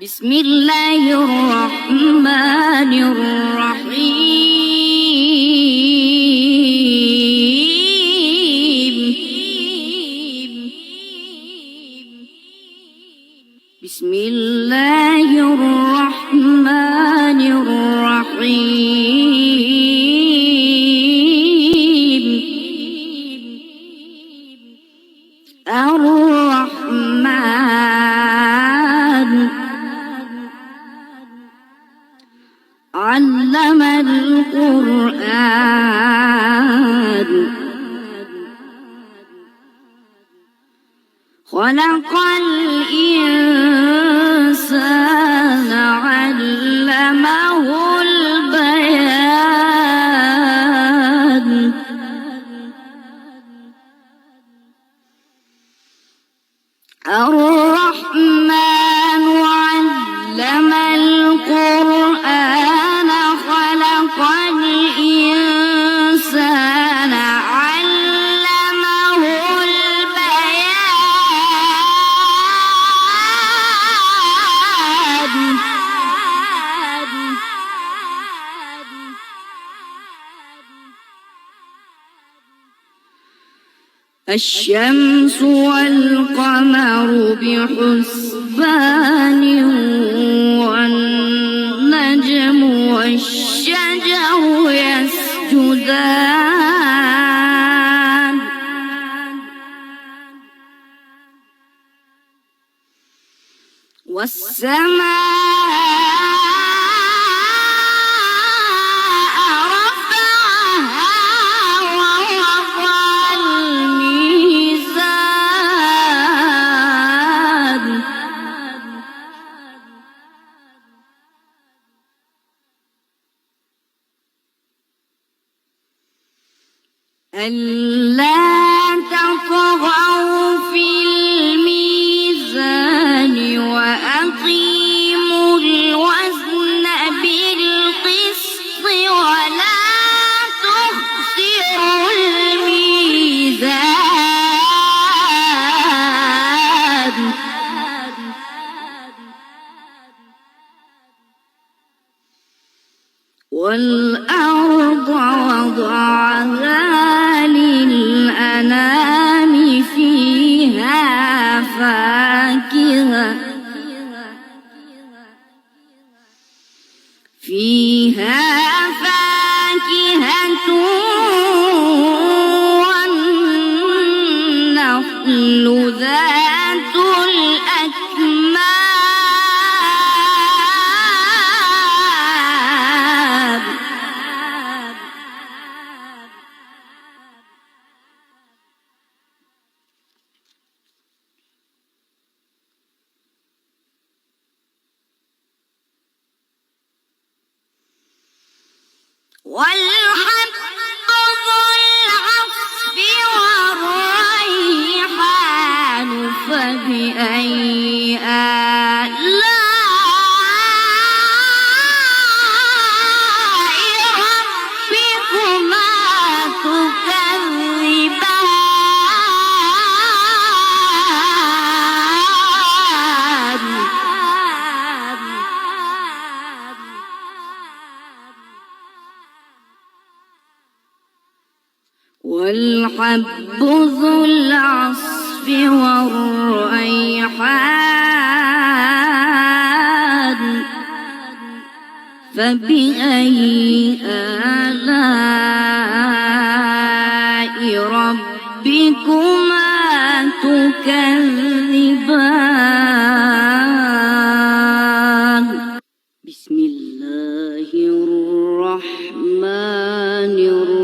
بسم الله الرحمن الرحيم. بسم الله الرحمن الرحيم. الرحمن علم القرآن خلق الإنسان علمه البيان. الرحمن علم القرآن خلق الإنسان علمه البيان. الشمس والقمر بحسبان والنجم والشجر يسجدان. والسماء رفعها ووضع الميزان. ألا تطغوا في الميزان وأقيموا الوزن بالقسط ولا تخسروا الميزان. والأرض وضعها للأنام فيها فاكهة والنخل ذات الأكمام. والحب ذو العصف والريحان فبأي آلاء ربكما تكذبان. والحب ذو العصف والريحان فبأي آلاء ربكما تكذبان. بسم الله الرحمن الرحيم.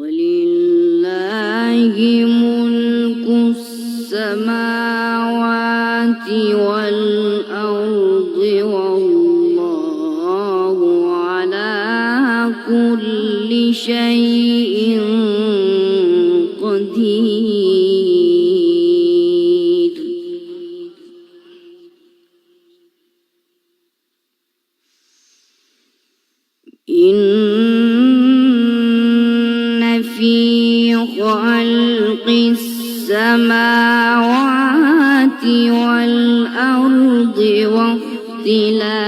ولله ملك السماوات والأرض والله على كل شيء قدير. إن في خلق السماوات والأرض واختلاف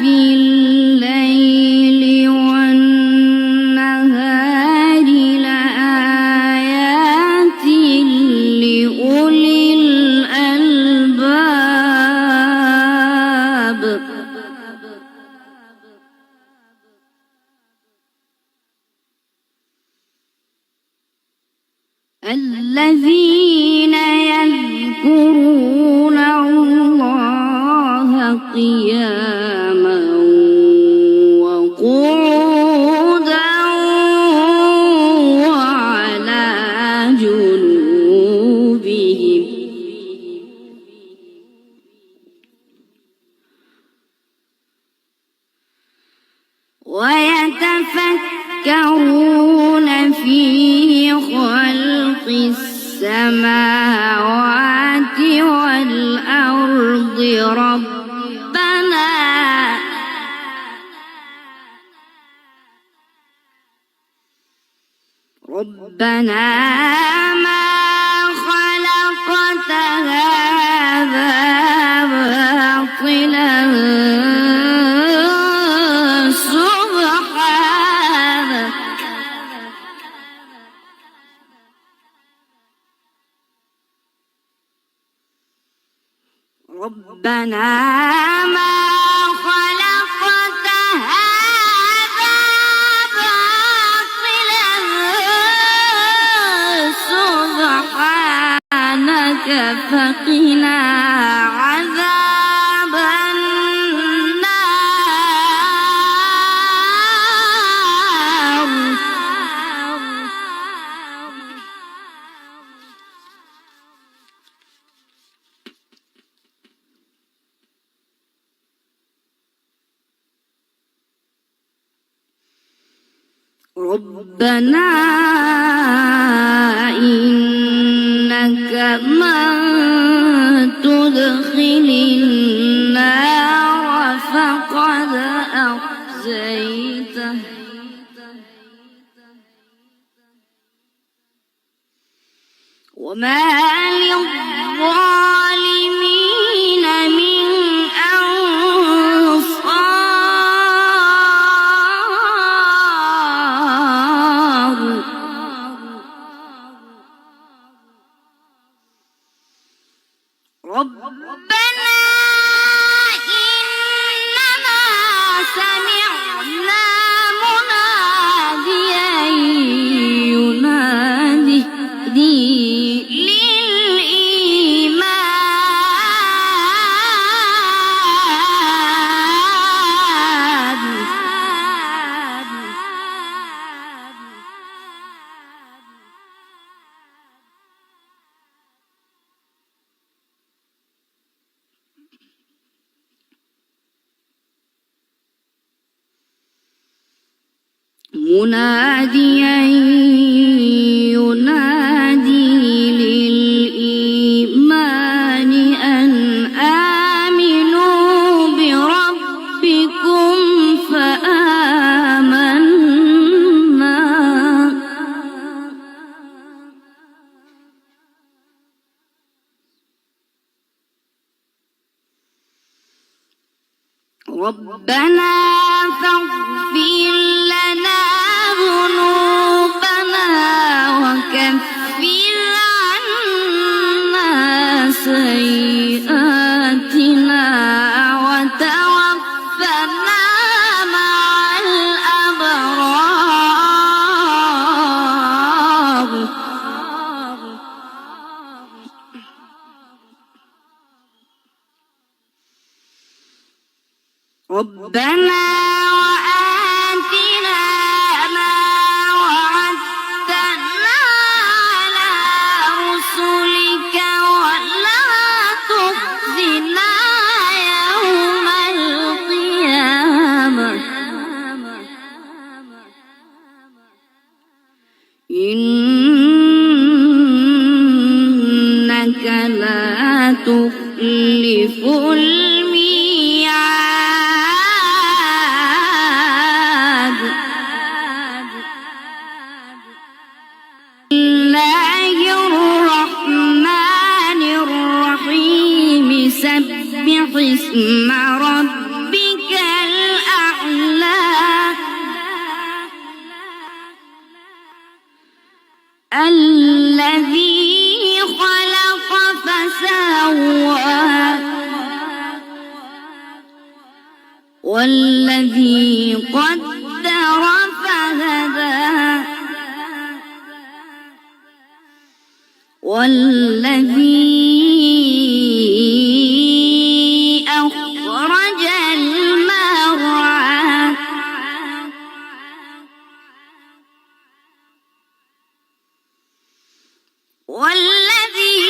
الليل والنهار لآيات لأولي الألباب الذين يذكرون الله قياما وقعودا وعلى جنوبهم ويتفكرون في خلق السماوات والأرض ربنا ما خلقت هذا باطلا سبحانك ربنا ما خلقت هذا باطلا سبحانك فقنا عذاب النار ربنا إنك من تدخل النار فقد أخزيته وما للظالمين من أنصار ربنا إننا سمعنا مناديا ينادي مناديا ينادي للإيمان أن آمنوا بربكم فآمنا ربنا فاغفر لنا ذنوبنا وكفر عنا سيئاتنا وتوفنا مع الأبرار ربنا وآتنا ما وعدتنا على رسلك ولا تخزنا يوم يخلف الميعاد الله الرحمن الرحيم سبح اسم ربك الأعلى الذي خلق فسوى والذي قدر فهدى والذي أخرج المرعى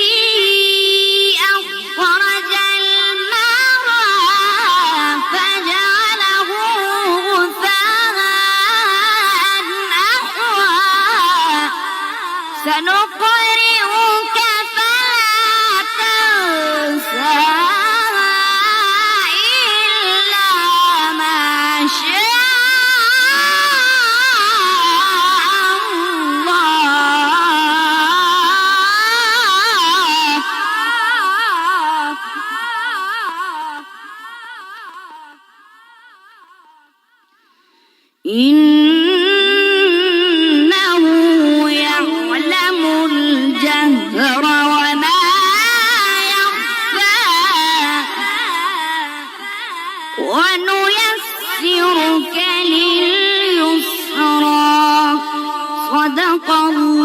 والذي أخرج المرعى فجعله غثاء أحوى سنقرئك فلا تنسى إلا ما شاء إنه يعلم الجهر وما يخفى ونيسرك لليسرى صدق الله